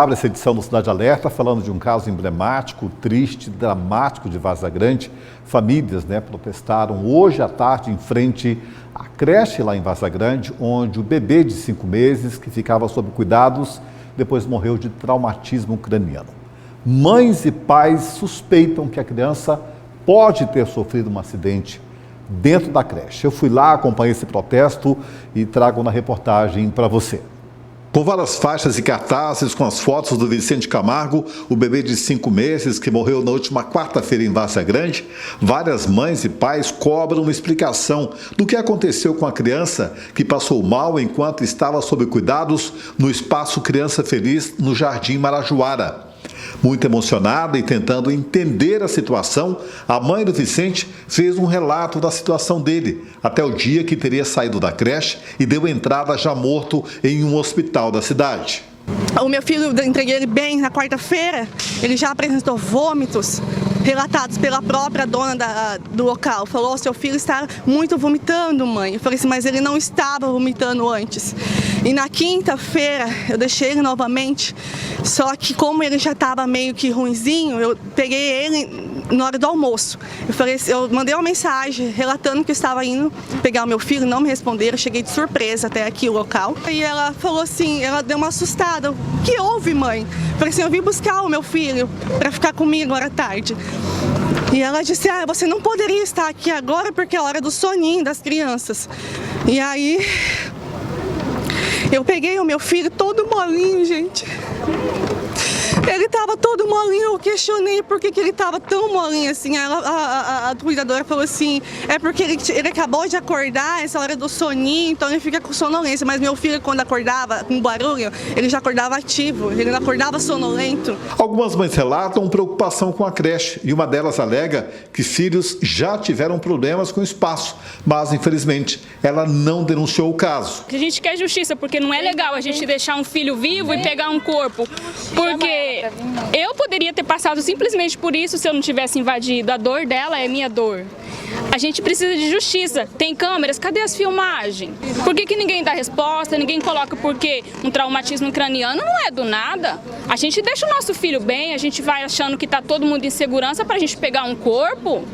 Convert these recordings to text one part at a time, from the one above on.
Abre essa edição do Cidade Alerta falando de um caso emblemático, triste, dramático de Várzea Grande. Famílias protestaram hoje à tarde em frente à creche lá em Várzea Grande, onde o bebê de 5 meses, que ficava sob cuidados, depois morreu de traumatismo craniano. Mães e pais suspeitam que a criança pode ter sofrido um acidente dentro da creche. Eu fui lá, acompanhei esse protesto e trago na reportagem para você. Com várias faixas e cartazes com as fotos do Vicente Camargo, o bebê de 5 meses que morreu na última quarta-feira em Várzea Grande, várias mães e pais cobram uma explicação do que aconteceu com a criança que passou mal enquanto estava sob cuidados no Espaço Criança Feliz, no Jardim Marajoara. Muito emocionada e tentando entender a situação, a mãe do Vicente fez um relato da situação dele, até o dia que teria saído da creche e deu entrada já morto em um hospital da cidade. O meu filho, eu entreguei ele bem na quarta-feira, ele já apresentou vômitos relatados pela própria dona do local. Falou: seu filho está muito vomitando, mãe. Eu falei assim, mas ele não estava vomitando antes. E na quinta-feira eu deixei ele novamente, só que como ele já estava meio que ruinzinho, eu peguei ele na hora do almoço. Eu mandei uma mensagem relatando que eu estava indo pegar o meu filho, não me responderam, cheguei de surpresa até aqui o local. E ela falou assim, ela deu uma assustada: o que houve, mãe? Eu falei assim, eu vim buscar o meu filho para ficar comigo agora à tarde. E ela disse, você não poderia estar aqui agora porque é a hora do soninho das crianças. E aí eu peguei o meu filho todo molinho, gente. Ele estava todo molinho, eu questionei por que ele estava tão molinho assim. A cuidadora falou assim, é porque ele acabou de acordar, essa hora do soninho, então ele fica com sonolência. Mas meu filho, quando acordava com barulho, ele já acordava ativo, ele não acordava sonolento. Algumas mães relatam preocupação com a creche e uma delas alega que filhos já tiveram problemas com o espaço, mas infelizmente ela não denunciou o caso. A gente quer justiça, porque não é legal a gente deixar um filho vivo e pegar um corpo, porque eu poderia ter passado simplesmente por isso se eu não tivesse invadido. A dor dela é minha dor. A gente precisa de justiça. Tem câmeras? Cadê as filmagens? Por que ninguém dá resposta? Ninguém coloca porque um traumatismo craniano não é do nada. A gente deixa o nosso filho bem, a gente vai achando que está todo mundo em segurança para a gente pegar um corpo.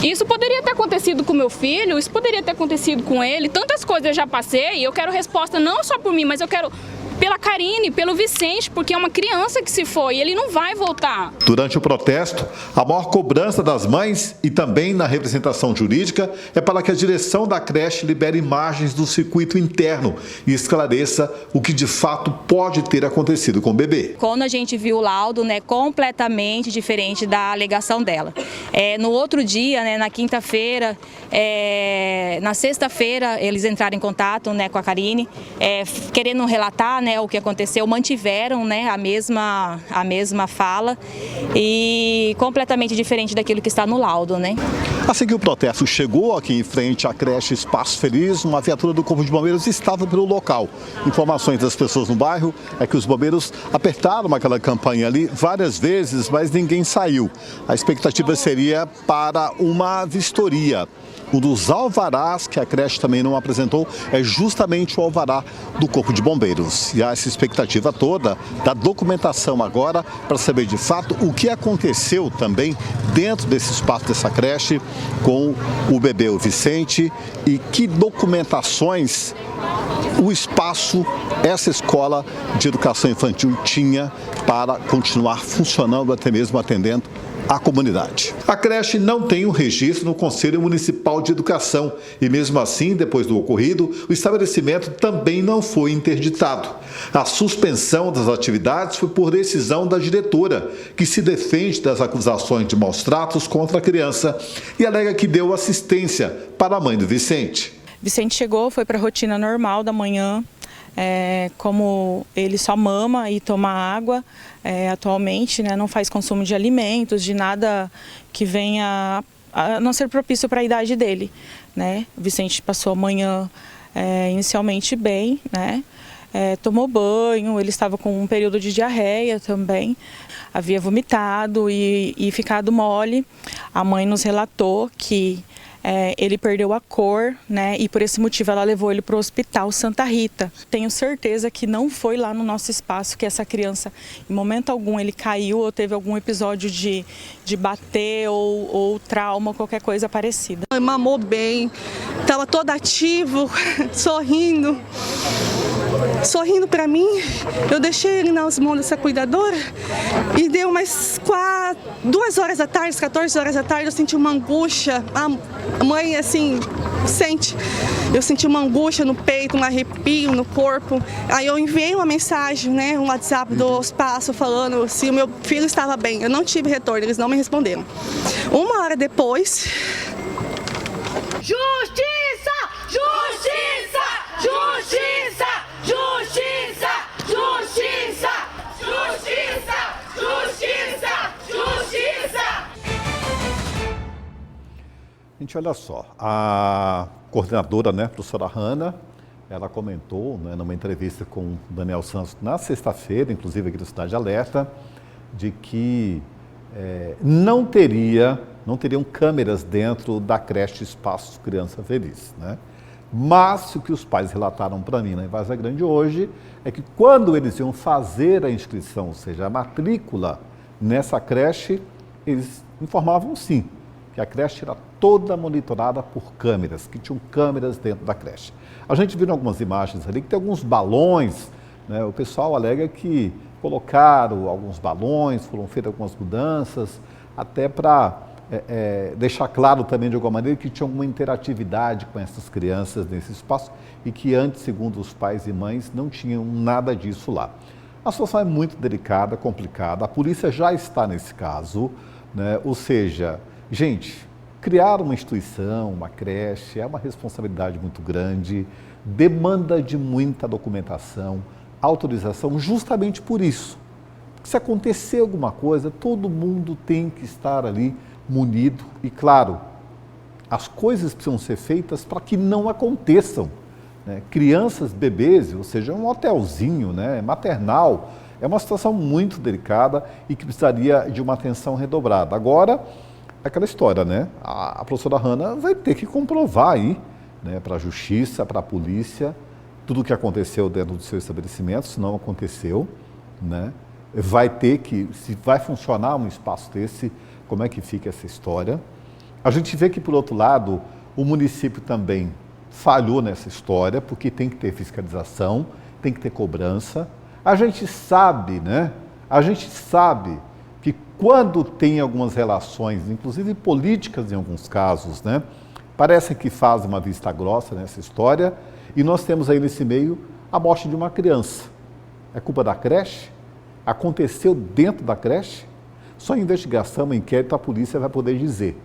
Isso poderia ter acontecido com meu filho, isso poderia ter acontecido com ele. Tantas coisas eu já passei e eu quero resposta não só por mim, mas eu quero pela Karine, pelo Vicente, porque é uma criança que se foi e ele não vai voltar. Durante o protesto, a maior cobrança das mães e também na representação jurídica é para que a direção da creche libere imagens do circuito interno e esclareça o que de fato pode ter acontecido com o bebê. Quando a gente viu o laudo, completamente diferente da alegação dela. No outro dia, na quinta-feira, na sexta-feira, eles entraram em contato com a Karine, querendo relatar o que aconteceu, mantiveram a mesma fala e completamente diferente daquilo que está no laudo. Assim que o protesto chegou aqui em frente à creche Espaço Feliz, uma viatura do Corpo de Bombeiros estava pelo local. Informações das pessoas no bairro é que os bombeiros apertaram aquela campanha ali várias vezes, mas ninguém saiu. A expectativa seria para uma vistoria. Um dos alvarás que a creche também não apresentou é justamente o alvará do Corpo de Bombeiros. E há essa expectativa toda da documentação agora para saber de fato o que aconteceu também dentro desse espaço dessa creche com o bebê, o Vicente, e que documentações o espaço, essa escola de educação infantil tinha para continuar funcionando, até mesmo atendendo a comunidade. A creche não tem um registro no Conselho Municipal de Educação e mesmo assim, depois do ocorrido, o estabelecimento também não foi interditado. A suspensão das atividades foi por decisão da diretora, que se defende das acusações de maus-tratos contra a criança e alega que deu assistência para a mãe do Vicente. Vicente chegou, foi para a rotina normal da manhã. Como ele só mama e toma água, atualmente não faz consumo de alimentos, de nada que venha a não ser propício para a idade dele. O Vicente passou a manhã inicialmente bem, tomou banho, ele estava com um período de diarreia também, havia vomitado e ficado mole. A mãe nos relatou que ele perdeu a cor, né? E por esse motivo ela levou ele para o Hospital Santa Rita. Tenho certeza que não foi lá no nosso espaço que essa criança, em momento algum, ele caiu ou teve algum episódio de bater ou trauma, qualquer coisa parecida. Ele mamou bem, estava todo ativo, sorrindo para mim. Eu deixei ele nas mãos dessa cuidadora e deu umas 2 horas da tarde, 14 horas da tarde, eu senti uma angústia. A mãe, assim, sente. Eu senti uma angústia no peito, um arrepio no corpo. Aí eu enviei uma mensagem, né, um WhatsApp do espaço falando se o meu filho estava bem. Eu não tive retorno, eles não me responderam. 1 hora depois... Justiça! Justiça! Justiça! Justiça! Justiça! Justiça! Justiça! Justiça! Gente, olha só, a coordenadora, né, professora Hanna, ela comentou, né, numa entrevista com o Daniel Santos na sexta-feira, inclusive aqui do Cidade Alerta, de que não teriam câmeras dentro da creche Espaço Criança Feliz, né? Mas o que os pais relataram para mim lá em Várzea Grande hoje é que quando eles iam fazer a inscrição, ou seja, a matrícula nessa creche, eles informavam sim, que a creche era toda monitorada por câmeras, que tinham câmeras dentro da creche. A gente viu algumas imagens ali que tem alguns balões, né? O pessoal alega que colocaram alguns balões, foram feitas algumas mudanças, até para deixar claro também de alguma maneira que tinha alguma interatividade com essas crianças nesse espaço e que antes, segundo os pais e mães, não tinham nada disso lá. A situação é muito delicada, complicada, a polícia já está nesse caso, né? Ou seja, gente, criar uma instituição, uma creche, é uma responsabilidade muito grande, demanda de muita documentação, autorização, justamente por isso. Porque se acontecer alguma coisa, todo mundo tem que estar ali munido e, claro, as coisas precisam ser feitas para que não aconteçam, né? Crianças, bebês, ou seja, um hotelzinho, né, maternal, é uma situação muito delicada e que precisaria de uma atenção redobrada. Agora, aquela história, né? A professora Hanna vai ter que comprovar aí, né, para a justiça, para a polícia, tudo o que aconteceu dentro do seu estabelecimento, se não aconteceu, né? Vai ter que, se vai funcionar um espaço desse, como é que fica essa história. A gente vê que, por outro lado, o município também falhou nessa história, porque tem que ter fiscalização, tem que ter cobrança. A gente sabe, né? A gente sabe que quando tem algumas relações, inclusive políticas em alguns casos, né? Parece que faz uma vista grossa nessa história e nós temos aí nesse meio a morte de uma criança. É culpa da creche? Aconteceu dentro da creche? Só em investigação, em inquérito, a polícia vai poder dizer.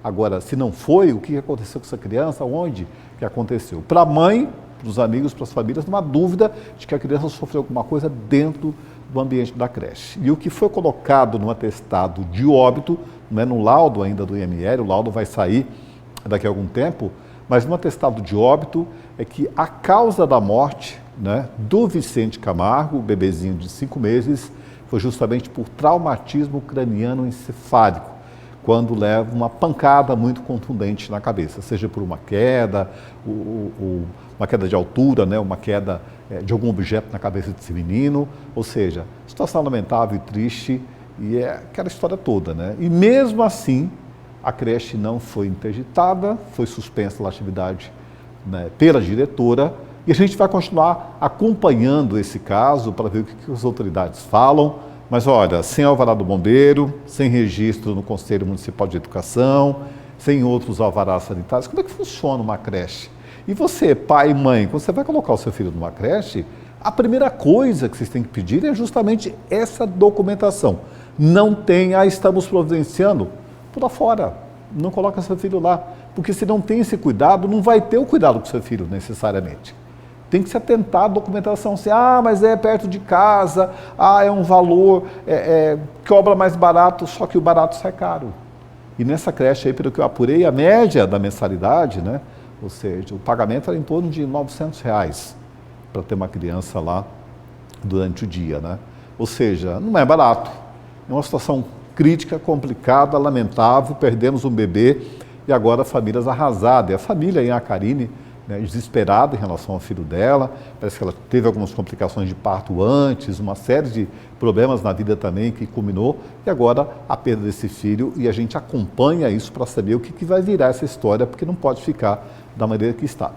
Agora, se não foi, o que aconteceu com essa criança, onde que aconteceu? Para a mãe, para os amigos, para as famílias, não há dúvida de que a criança sofreu alguma coisa dentro do ambiente da creche. E o que foi colocado no atestado de óbito, não é no laudo ainda do IML, o laudo vai sair daqui a algum tempo, mas no atestado de óbito é que a causa da morte, né, do Vicente Camargo, o bebezinho de 5 meses, foi justamente por traumatismo craniano encefálico, quando leva uma pancada muito contundente na cabeça, seja por uma queda, uma queda de altura, né, uma queda de algum objeto na cabeça desse menino, ou seja, situação lamentável e triste, e é aquela história toda, né? E mesmo assim, a creche não foi interditada, foi suspensa a atividade, né, pela diretora, e a gente vai continuar acompanhando esse caso para ver o que as autoridades falam. Mas olha, sem alvará do bombeiro, sem registro no Conselho Municipal de Educação, sem outros alvarás sanitários, como é que funciona uma creche? E você, pai e mãe, quando você vai colocar o seu filho numa creche, a primeira coisa que vocês têm que pedir é justamente essa documentação. Não tem, estamos providenciando, pula fora, não coloca seu filho lá, porque se não tem esse cuidado, não vai ter o cuidado com seu filho necessariamente. Tem que se atentar à documentação, assim, mas é perto de casa, é um valor, cobra mais barato, só que o barato sai caro. E nessa creche aí, pelo que eu apurei, a média da mensalidade, né, ou seja, o pagamento era em torno de R$900 para ter uma criança lá durante o dia, né? Ou seja, não é barato, é uma situação crítica, complicada, lamentável, perdemos um bebê e agora famílias arrasadas. E a família aí, a Karine, né, desesperada em relação ao filho dela, parece que ela teve algumas complicações de parto antes, uma série de problemas na vida também que culminou, e agora a perda desse filho, e a gente acompanha isso para saber o que vai virar essa história, porque não pode ficar da maneira que está.